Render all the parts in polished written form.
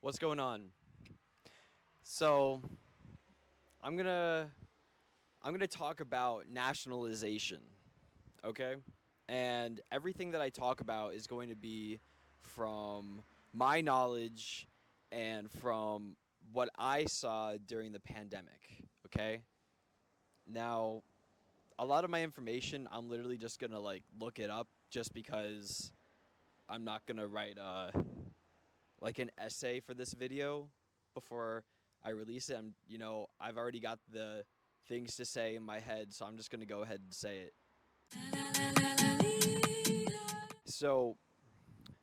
What's going on? So, I'm gonna I'm gonna talk about nationalization, okay? And everything that I talk about is going to be from my knowledge and from what I saw during the pandemic, okay? Now, a lot of my information, I'm literally just gonna look it up just because I'm not gonna write like an essay for this video before I release it. I've already got the things to say in my head, so I'm just gonna go ahead and say it. So,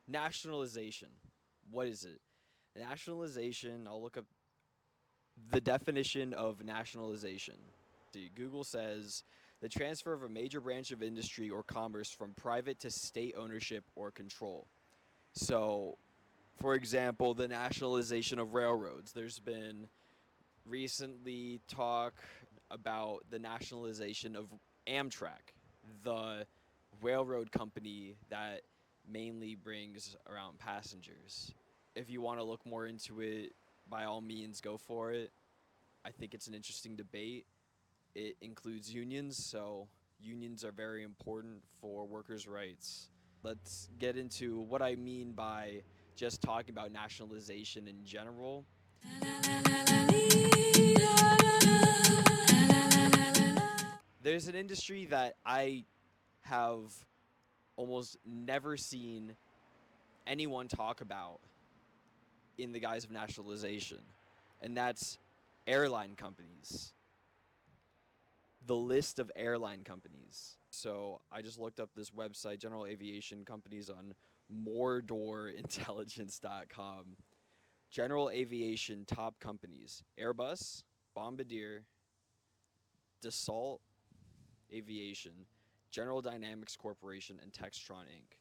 nationalization. What is it? Nationalization, I'll look up the definition of nationalization. See, Google says the transfer of a major branch of industry or commerce from private to state ownership or control. So, for example, the nationalization of railroads. There's been recently talk about the nationalization of Amtrak, the railroad company that mainly brings around passengers. If you want to look more into it, by all means, go for it. I think it's an interesting debate. It includes unions, so unions are very important for workers' rights. Let's get into what I mean by just talking about nationalization in general. There's an industry that I have almost never seen anyone talk about in the guise of nationalization, and that's airline companies. The list of airline companies. So I just looked up this website, General Aviation Companies, on moredoorintelligence.com. General Aviation top companies: Airbus, Bombardier, Dassault Aviation, General Dynamics Corporation, and Textron Inc.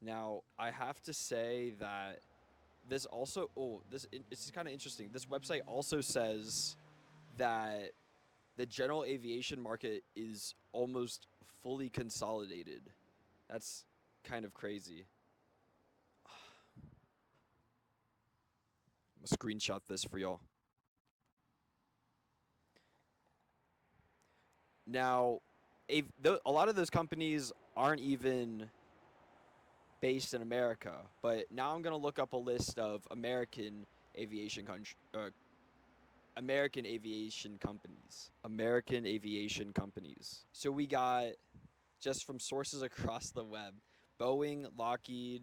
Now, I have to say that this also, it's kind of interesting. This website also says that the general aviation market is almost fully consolidated. That's kind of crazy. I'm gonna screenshot this for y'all. Now, a lot of those companies aren't even based in America, but now I'm gonna look up a list of American aviation companies. American aviation companies. So we got, just from sources across the web, Boeing, Lockheed,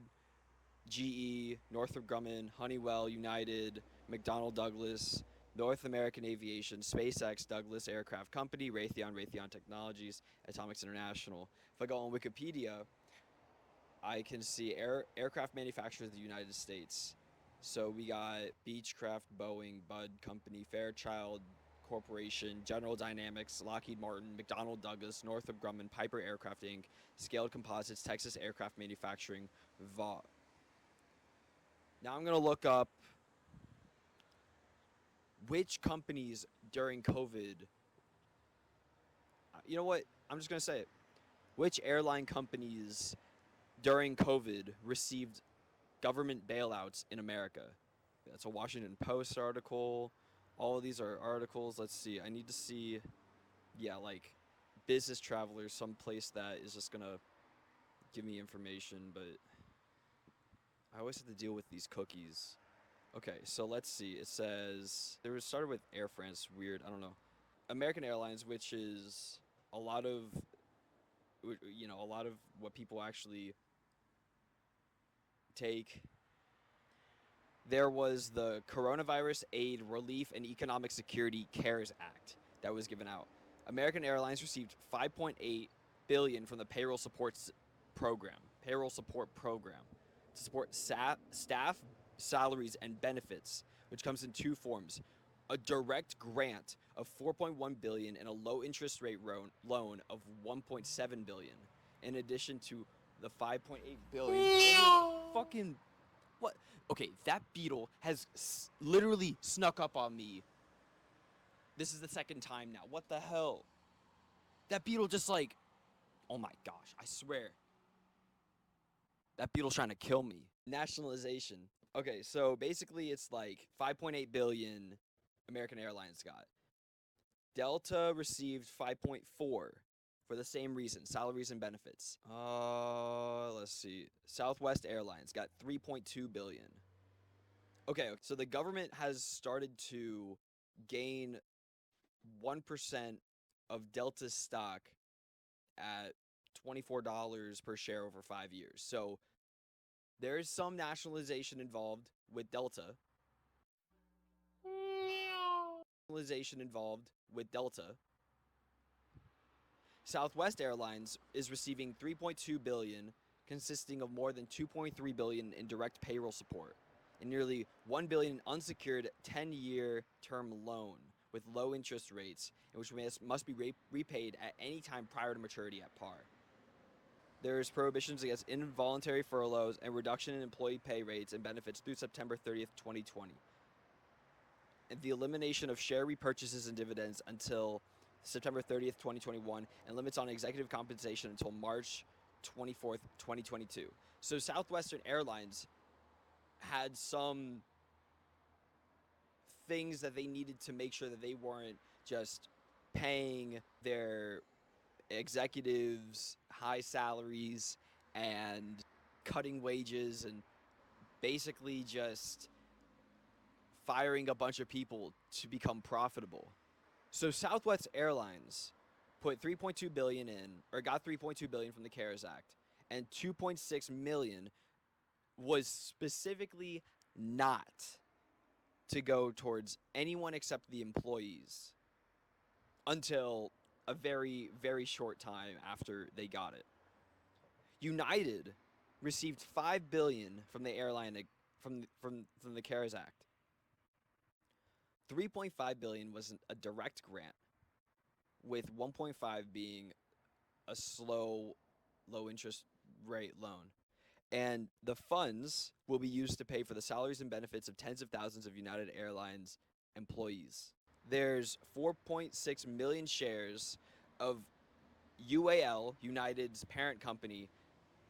GE, Northrop Grumman, Honeywell, United, McDonnell Douglas, North American Aviation, SpaceX, Douglas Aircraft Company, Raytheon Technologies, Atomics International. If I go on Wikipedia, I can see aircraft manufacturers of the United States. So we got Beechcraft, Boeing, Bud Company, Fairchild Corporation, General Dynamics, Lockheed Martin, McDonnell Douglas, Northrop Grumman, Piper Aircraft Inc., Scaled Composites, Texas Aircraft Manufacturing, Vought. Now I'm going to look up which companies during COVID. You know what? I'm just going to say it. Which airline companies during COVID received government bailouts in America? That's a Washington Post article. All of these are articles. Let's see. I need to see, yeah, like business travelers, some place that is just going to give me information, but I always have to deal with these cookies. Okay, so let's see. It says there was started with Air France. Weird. I don't know. American Airlines, which is a lot of, a lot of what people actually take. There was the Coronavirus Aid, Relief, and Economic Security CARES Act that was given out. American Airlines received 5.8 billion from the payroll support program to support staff salaries and benefits, which comes in two forms: a direct grant of 4.1 billion and a low interest rate loan of 1.7 billion, in addition to the 5.8 billion. Fucking what? Okay, that beetle has literally snuck up on me. This is the second time now. What the hell? That beetle just like, oh my gosh, I swear. That beetle's trying to kill me. Nationalization. Okay, so basically it's like 5.8 billion American Airlines got. Delta received 5.4 for the same reason, salaries and benefits. Let's see. Southwest Airlines got 3.2 billion. Okay, so the government has started to gain 1% of Delta's stock at $24 per share over 5 years. So there is some nationalization involved with Delta. Nationalization involved with Delta. Southwest Airlines is receiving 3.2 billion, consisting of more than 2.3 billion in direct payroll support and nearly 1 billion in unsecured 10-year term loan with low interest rates, and which must be repaid at any time prior to maturity at par. There's prohibitions against involuntary furloughs and reduction in employee pay rates and benefits through September 30th, 2020. And the elimination of share repurchases and dividends until September 30th, 2021, and limits on executive compensation until March 24th, 2022. So Southwestern Airlines had some things that they needed to make sure that they weren't just paying their executives high salaries and cutting wages and basically just firing a bunch of people to become profitable. So Southwest Airlines put 3.2 billion in, or got 3.2 billion from the CARES Act, and 2.6 million was specifically not to go towards anyone except the employees until a very, very short time after they got it. United received 5 billion from the airline from the CARES Act. 3.5 billion was a direct grant, with 1.5 being a slow, low interest rate loan. And the funds will be used to pay for the salaries and benefits of tens of thousands of United Airlines employees. There's 4.6 million shares of UAL, United's parent company.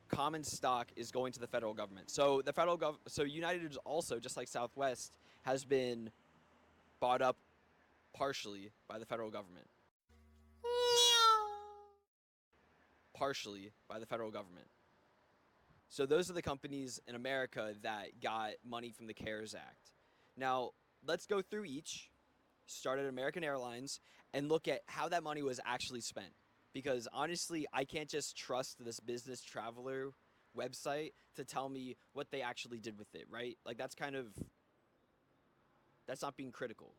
Common stock is going to the federal government. So so United is also, just like Southwest, has been bought up partially by the federal government. Partially by the federal government. So those are the companies in America that got money from the CARES Act. Now, let's go through each, start at American Airlines, and look at how that money was actually spent. Because honestly, I can't just trust this business traveler website to tell me what they actually did with it, right? Like that's not being critical.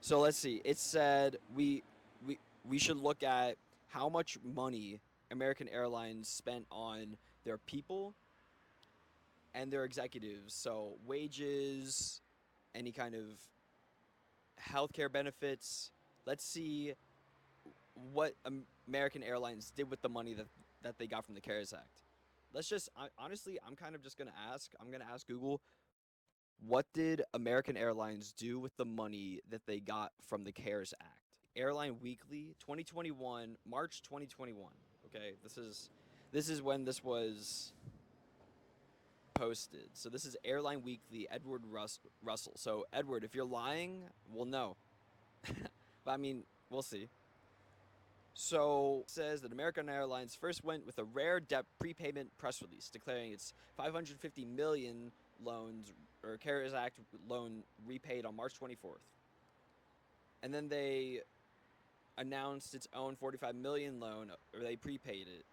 So let's see. It said we should look at how much money American Airlines spent on their people and their executives. So wages, any kind of healthcare benefits. Let's see what American Airlines did with the money that they got from the CARES Act. Honestly, I'm kind of just going to ask. I'm going to ask Google, what did American Airlines do with the money that they got from the CARES Act? Airline Weekly, 2021, March 2021. Okay, this is when this was posted. So this is Airline Weekly, Edward Russell. So Edward, if you're lying, we'll know. But I mean, we'll see. So it says that American Airlines first went with a rare debt prepayment press release declaring its 550 million loans or CARES Act loan repaid on March 24th. And then they announced its own 45 million loan, or they prepaid it.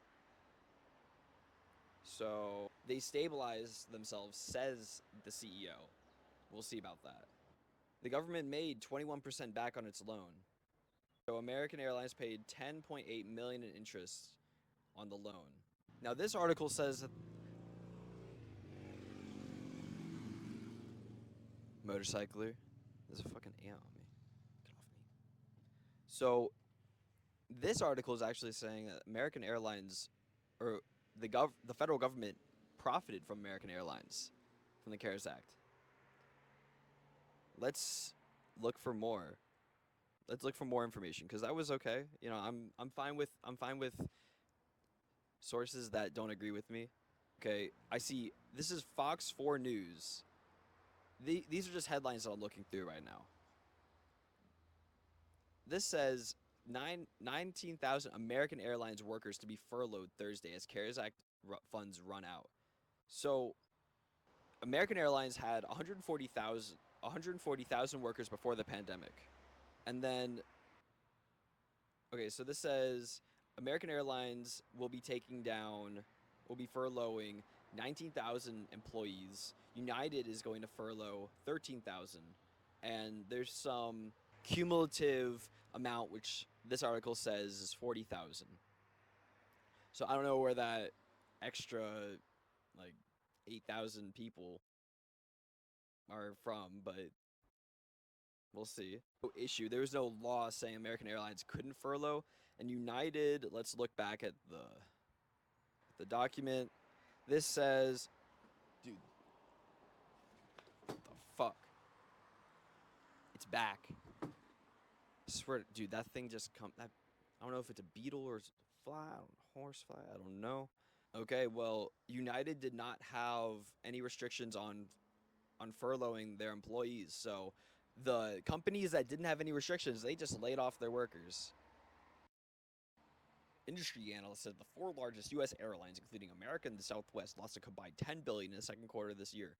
So they stabilized themselves, says the CEO. We'll see about that. The government made 21% back on its loan. So American Airlines paid 10.8 million in interest on the loan. Now this article says that motorcycler, there's a fucking ant on me. Get off me. So this article is actually saying that American Airlines, or the federal government, profited from American Airlines from the CARES Act. Let's look for more. Let's look for more information because that was okay. You know, I'm fine with sources that don't agree with me. Okay, I see. This is Fox 4 News. These are just headlines that I'm looking through right now. This says 19,000 American Airlines workers to be furloughed Thursday as CARES Act funds run out. So American Airlines had 140,000 workers before the pandemic. And then okay, so this says American Airlines will be furloughing 19,000 employees. United is going to furlough 13,000. And there's some cumulative amount, which this article says is 40,000. So I don't know where that extra, like, 8,000 people are from, but we'll see. No issue. There was no law saying American Airlines couldn't furlough. And United, let's look back at the document. This says, dude, what the fuck? It's back. I swear, dude, that thing just come. That, I don't know if it's a beetle or fly, horsefly. I don't know. Okay, well, United did not have any restrictions on furloughing their employees, so the companies that didn't have any restrictions, they just laid off their workers. Industry analysts said the four largest U.S. airlines, including American and Southwest, lost a combined $10 billion in the second quarter of this year.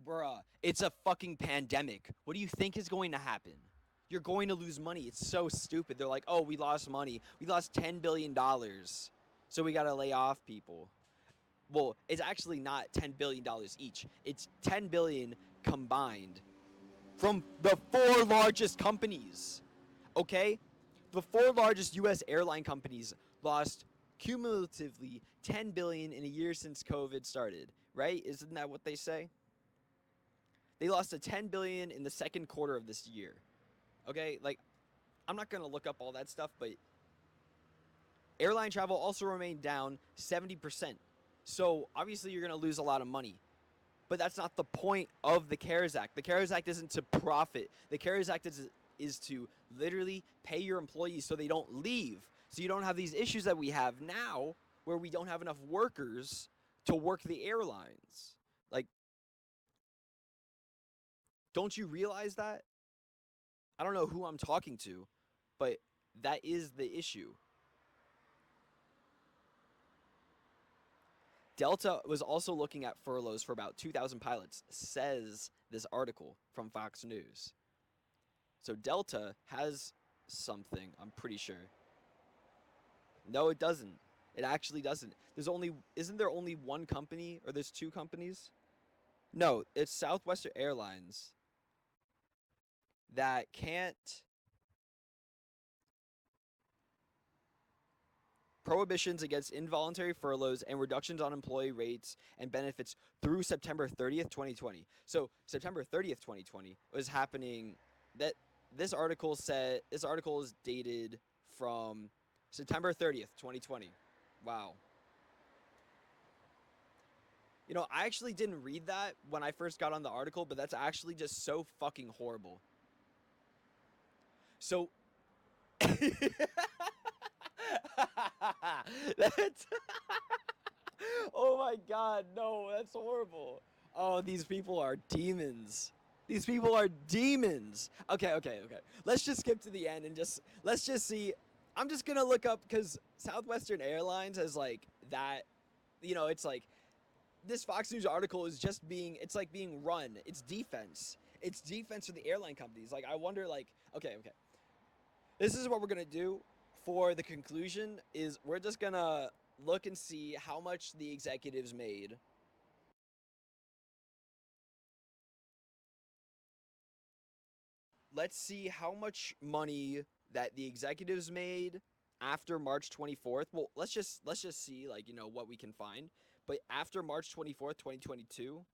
Bruh, it's a fucking pandemic. What do you think is going to happen? You're going to lose money. It's so stupid. They're like, oh, we lost money. We lost $10 billion, so we got to lay off people. Well, it's actually not $10 billion each. It's $10 billion combined from the four largest companies. Okay? The four largest U.S. airline companies lost cumulatively $10 billion in a year since COVID started, right? Isn't that what they say? They lost a $10 billion in the second quarter of this year. Okay? Like, I'm not going to look up all that stuff, but airline travel also remained down 70%. So, obviously you're going to lose a lot of money. But that's not the point of the CARES Act. The CARES Act isn't to profit. The CARES Act is to literally pay your employees so they don't leave. So you don't have these issues that we have now where we don't have enough workers to work the airlines. Like, don't you realize that? I don't know who I'm talking to, but that is the issue. Delta was also looking at furloughs for about 2,000 pilots, says this article from Fox News. So Delta has something, I'm pretty sure. No, it doesn't. It actually doesn't. Isn't there only one company, or there's two companies? No, it's Southwestern Airlines that can't. Prohibitions against involuntary furloughs and reductions on employee rates and benefits through September 30th, 2020. So September 30th, 2020 was happening. That this article is dated from September 30th, 2020. Wow. You know, I actually didn't read that when I first got on the article, but that's actually just so fucking horrible. So that's oh my god, no, that's horrible. Oh, these people are demons. These people are demons. Okay. Let's just skip to the end and let's just see. I'm just gonna look up because Southwestern Airlines has like that. You know, it's like this Fox News article is just it's like being run. It's defense. It's defense for the airline companies. Like I wonder, like, okay. This is what we're gonna do for the conclusion. Is we're just gonna look and see how much the executives made. Let's see how much money that the executives made after March 24th. Well, let's just see, like, you know, what we can find. But after March 24th, 2022,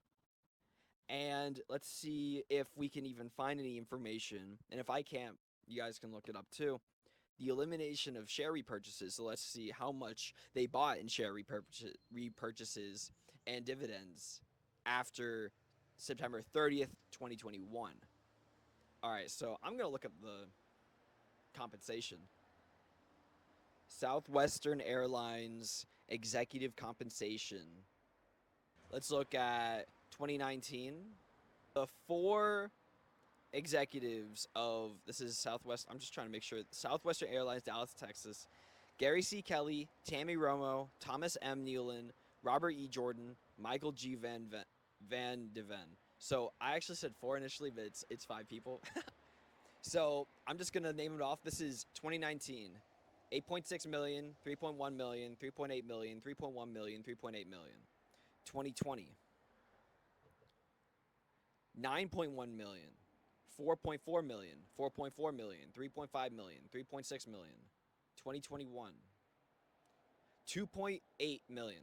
and let's see if we can even find any information. And if I can't, you guys can look it up too. The elimination of share repurchases. So let's see how much they bought in share repurchases and dividends after September 30th, 2021. All right, so I'm going to look up the compensation. Southwestern Airlines executive compensation. Let's look at 2019. The four executives of this is Southwest. I'm just trying to make sure. Southwestern Airlines, Dallas, Texas. Gary C. Kelly, Tammy Romo, Thomas M. Nealon, Robert E. Jordan, Michael G. Van de Ven. So I actually said four initially, but it's five people. So I'm just gonna name it off. This is 2019. 8.6 million, 3.1 million, 3.8 million, 3.1 million, 3.8 million. 2020, 9.1 million, 4.4 million, 4.4 million, 3.5 million, 3.6 million. 2021, 2.8 million,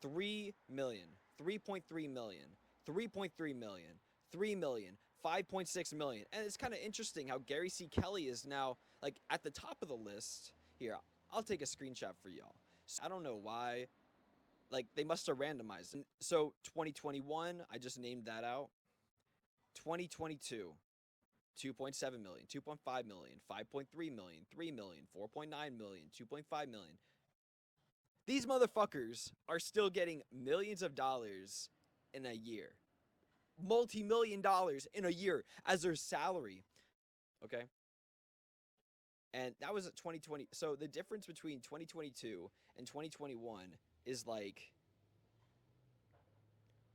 3 million, 3.3 million, 3.3 million, 3 million, 5.6 million. And it's kind of interesting how Gary C. Kelly is now like at the top of the list. Here, I'll take a screenshot for y'all. I don't know why. Like they must have randomized. So 2021, I just named that out. 2022, 2.7 million, 2.5 million, 5.3 million, 3 million, 4.9 million, 2.5 million. These motherfuckers are still getting millions of dollars in a year. Multi-million dollars in a year as their salary. Okay? And that was 2020. So the difference between 2022 and 2021 is like,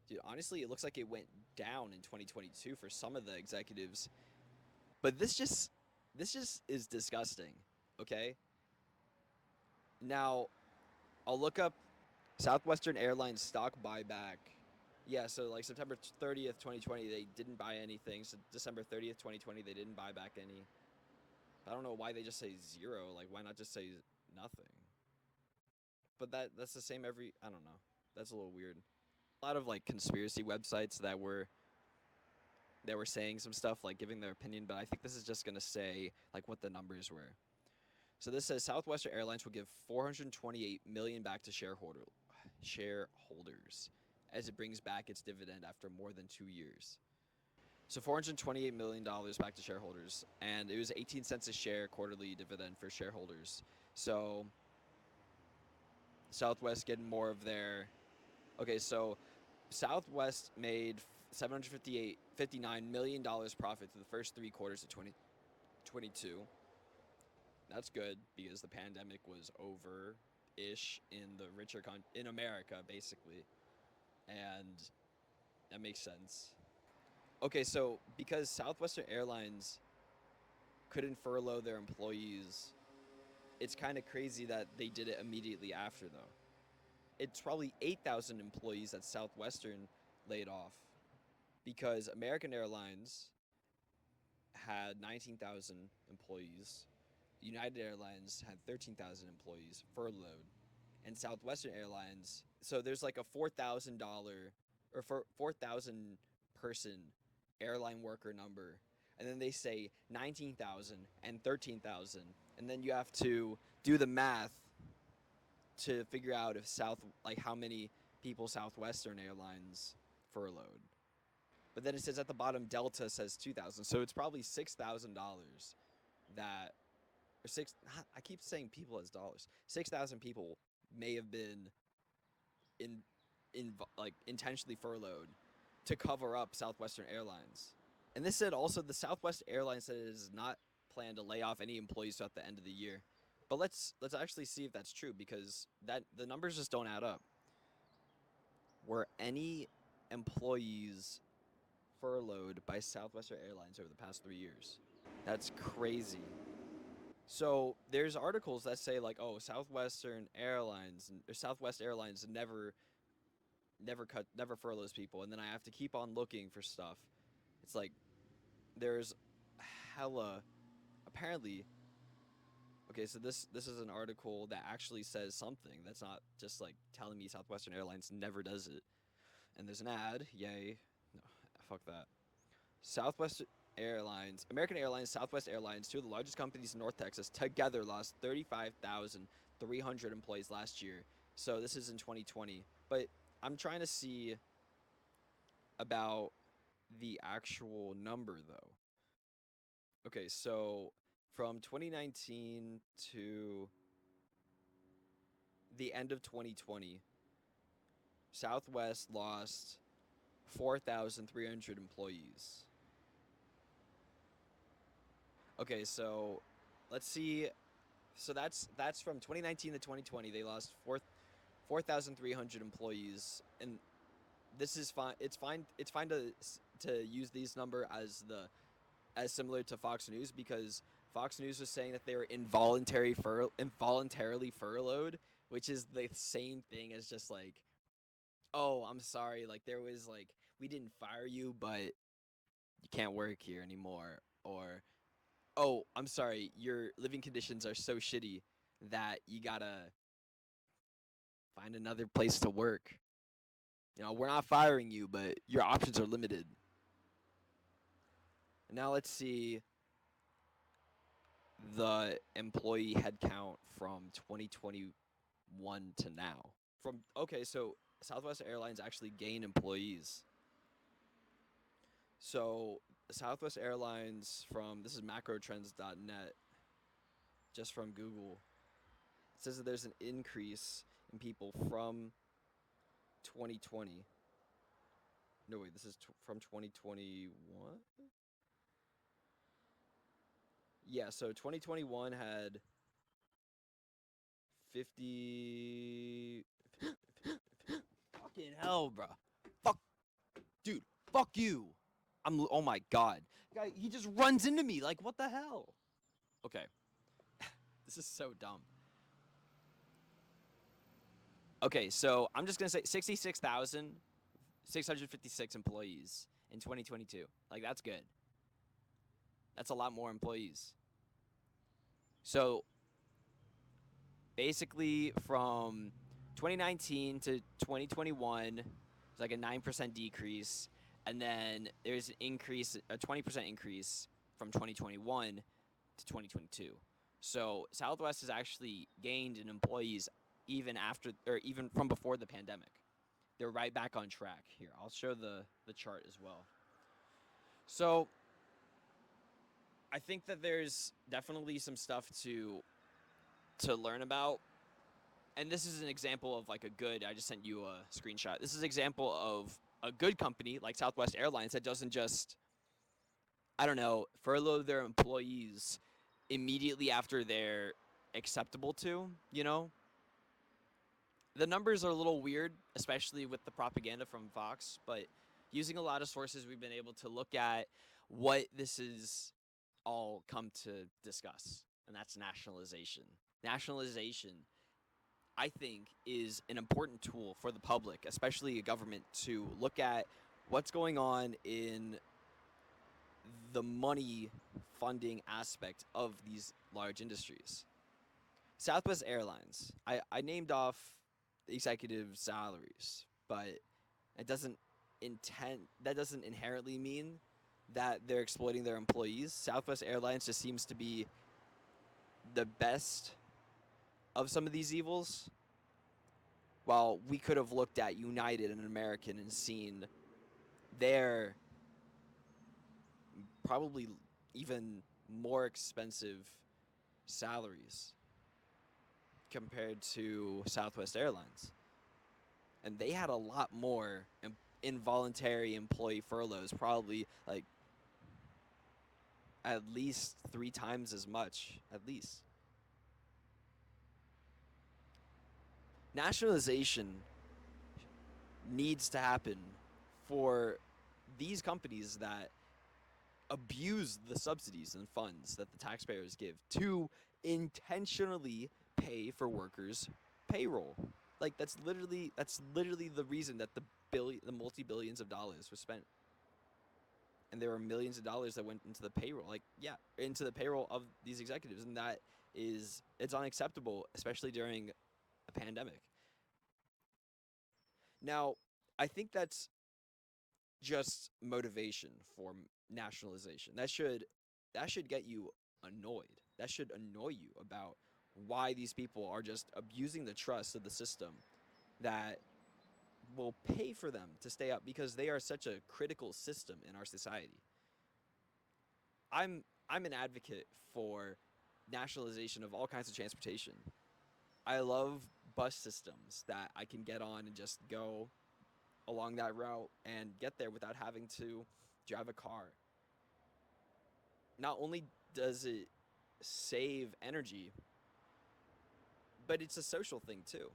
dude, honestly, it looks like it went down in 2022 for some of the executives. But this just is disgusting. Okay? Now, I'll look up Southwestern Airlines stock buyback. Yeah, so like September 30th, 2020, they didn't buy anything. So December 30th, 2020, they didn't buy back any. I don't know why they just say zero. Like, why not just say nothing? But that's the same every. I don't know. That's a little weird. A lot of like conspiracy websites that were saying some stuff, like giving their opinion. But I think this is just gonna say like what the numbers were. So this says Southwestern Airlines will give 428 million back to shareholders as it brings back its dividend after more than 2 years. So $428 million back to shareholders, and it was 18 cents a share quarterly dividend for shareholders. So Southwest getting more of their. Okay, so Southwest made 759 million dollars profit through the first 3 quarters of 2022. That's good because the pandemic was over ish in the in America basically, and that makes sense. Okay, so because Southwestern Airlines couldn't furlough their employees, it's kind of crazy that they did it immediately after though. It's probably 8,000 employees that Southwestern laid off because American Airlines had 19,000 employees. United Airlines had 13,000 employees furloughed, and Southwestern Airlines. So there's like a $4,000 or 4,000 person airline worker number, and then they say 19,000 and 13,000, and then you have to do the math to figure out if how many people Southwestern Airlines furloughed. But then it says at the bottom Delta says 2,000, so it's probably $6,000 that or six. I keep saying people as dollars. 6,000 people may have been in like intentionally furloughed to cover up Southwestern Airlines. And this said also the Southwest Airlines said it does not plan to lay off any employees throughout the end of the year. But let's actually see if that's true because that the numbers just don't add up. Were any employees furloughed by Southwestern Airlines over the past 3 years? That's crazy. So there's articles that say like, oh, Southwestern Airlines or Southwest Airlines never furloughs people, and then I have to keep on looking for stuff. It's like there's hella apparently. Okay, so this is an article that actually says something that's not just like telling me Southwestern Airlines never does it. And there's an ad. Yay. No, fuck that. Southwest Airlines, American Airlines, Southwest Airlines, two of the largest companies in North Texas, together lost 35,300 employees last year. So this is in 2020. But I'm trying to see about the actual number, though. Okay, so from 2019 to the end of 2020, Southwest lost 4,300 employees. Okay, so let's see. So that's from 2019 to 2020. They lost 4,300 employees, and this is fine. It's fine. It's fine to use these number as similar to Fox News, because Fox News was saying that they were involuntarily furloughed, which is the same thing as just like, oh, I'm sorry, like there was like, we didn't fire you, but you can't work here anymore, or oh, I'm sorry, your living conditions are so shitty that you gotta find another place to work. We're not firing you, but your options are limited. Now let's see the employee headcount from 2021 to now. So Southwest Airlines actually gained employees. So Southwest Airlines, from this is macrotrends.net, just from Google. It says that there's an increase in people from 2020. No, wait, this is from 2021? Yeah, so 2021 had 50. Fucking hell, bro. Fuck, dude, fuck you. Oh my god. Guy, he just runs into me. Like, what the hell? Okay. This is so dumb. Okay, so I'm just going to say 66,656 employees in 2022. Like, that's good. That's a lot more employees. So basically, from 2019 to 2021, it's like a 9% decrease. And then there's an increase, a 20% increase from 2021 to 2022. So Southwest has actually gained in employees even after, or even from before the pandemic. They're right back on track. Here, I'll show the chart as well. So I think that there's definitely some stuff to learn about. And this is an example of like a good, I just sent you a screenshot. This is an example of a good company like Southwest Airlines that doesn't just, I don't know, furlough their employees immediately after they're acceptable to, The numbers are a little weird, especially with the propaganda from Fox, but using a lot of sources, we've been able to look at what this is all come to discuss, and that's nationalization. Nationalization, I think, is an important tool for the public, especially a government, to look at what's going on in the money funding aspect of these large industries. Southwest Airlines, I named off executive salaries, but it doesn't that doesn't inherently mean that they're exploiting their employees. Southwest Airlines just seems to be the best of some of these evils. While we could have looked at United and American and seen their probably even more expensive salaries compared to Southwest Airlines. And they had a lot more involuntary employee furloughs, probably like at least 3 times as much, at least. Nationalization needs to happen for these companies that abuse the subsidies and funds that the taxpayers give to intentionally pay for workers' payroll. Like that's literally the reason that the multi-billions of dollars were spent. And there were millions of dollars that went into the payroll. Into the payroll of these executives, and it's unacceptable, especially during a pandemic. Now, I think that's just motivation for nationalization. That should get you annoyed. That should annoy you about why these people are just abusing the trust of the system that will pay for them to stay up, because they are such a critical system in our society. I'm an advocate for nationalization of all kinds of transportation. I love bus systems that I can get on and just go along that route and get there without having to drive a car. Not only does it save energy, but it's a social thing too.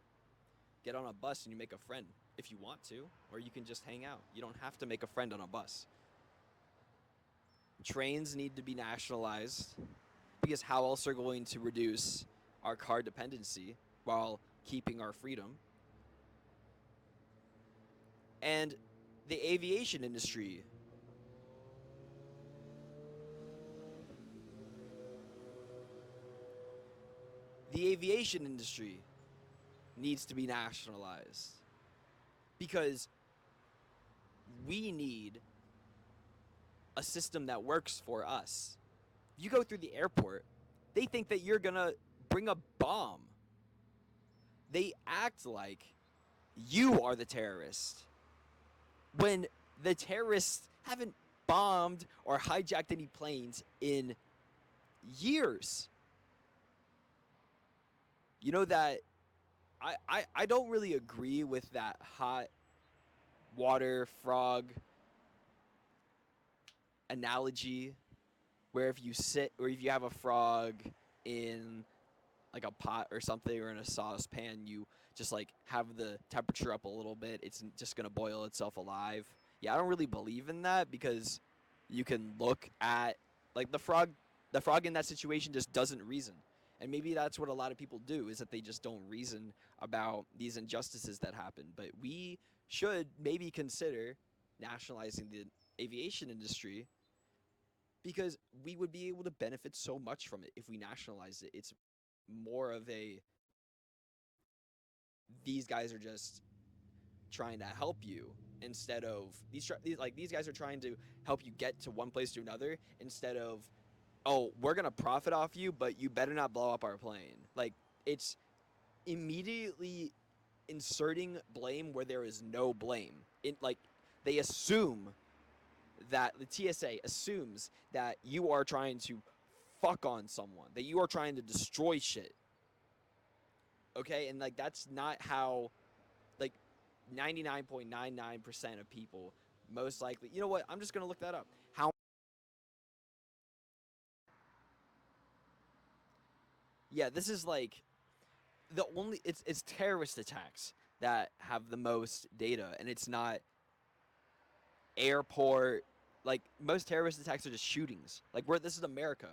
Get on a bus and you make a friend if you want to, or you can just hang out. You don't have to make a friend on a bus. Trains need to be nationalized because how else are we going to reduce our car dependency while keeping our freedom? And the aviation industry. The aviation industry needs to be nationalized because we need a system that works for us. You go through the airport, they think that you're gonna bring a bomb. They act like you are the terrorist when the terrorists haven't bombed or hijacked any planes in years. You know that I don't really agree with that hot water frog analogy where if you sit or if you have a frog in like a pot or something or in a saucepan, you just like have the temperature up a little bit, it's just going to boil itself alive. Yeah, I don't really believe in that because you can look at like the frog in that situation just doesn't reason. And maybe that's what a lot of people do is that they just don't reason about these injustices that happen. But we should maybe consider nationalizing the aviation industry because we would be able to benefit so much from it if we nationalize it. It's more of a these guys are just trying to help you instead of these guys are trying to help you get to one place to another instead of oh we're gonna profit off you but you better not blow up our plane. Like it's immediately inserting blame where there is no blame. It like they assume that the TSA assumes that you are trying to fuck on someone, that you are trying to destroy shit. Okay? And like that's not how like 99.99% of people most likely. You know what? I'm just going to look that up. How Yeah, this is like the only it's terrorist attacks that have the most data and it's not airport like most terrorist attacks are just shootings. Like where this is America.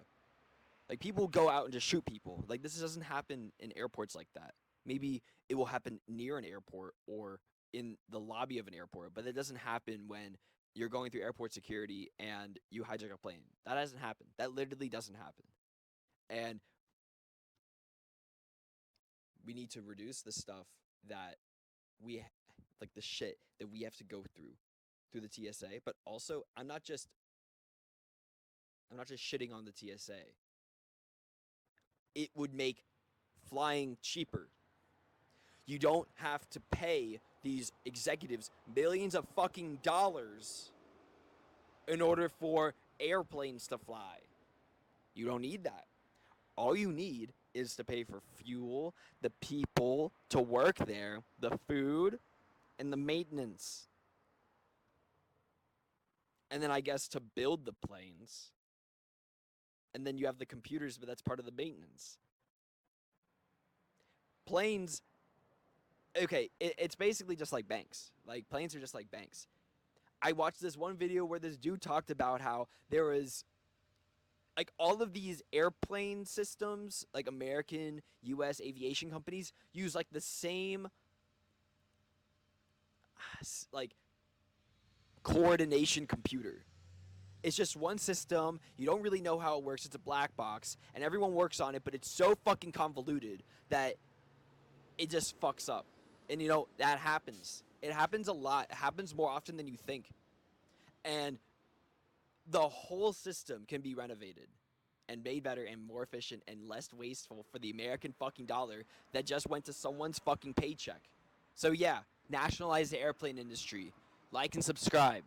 Like people go out and just shoot people. Like this doesn't happen in airports like that. Maybe it will happen near an airport or in the lobby of an airport, but it doesn't happen when you're going through airport security and you hijack a plane. That doesn't happen. That literally doesn't happen. And we need to reduce the stuff that we like the shit that we have to go through the TSA, but also I'm not just shitting on the TSA. It would make flying cheaper. You don't have to pay these executives millions of fucking dollars in order for airplanes to fly. You don't need that. All you need is to pay for fuel, the people to work there, the food, and the maintenance. And then I guess to build the planes. And then you have the computers, but that's part of the maintenance. Planes, okay, it's basically just like banks. Like planes are just like banks. I watched this one video where this dude talked about how there was like all of these airplane systems, like American, US aviation companies use like the same like coordination computer. It's just one system. You don't really know how it works. It's a black box and everyone works on it, but it's so fucking convoluted that it just fucks up. And you know, that happens. It happens a lot. It happens more often than you think. And the whole system can be renovated and made better and more efficient and less wasteful for the American fucking dollar that just went to someone's fucking paycheck. So yeah, nationalize the airplane industry. Like and subscribe.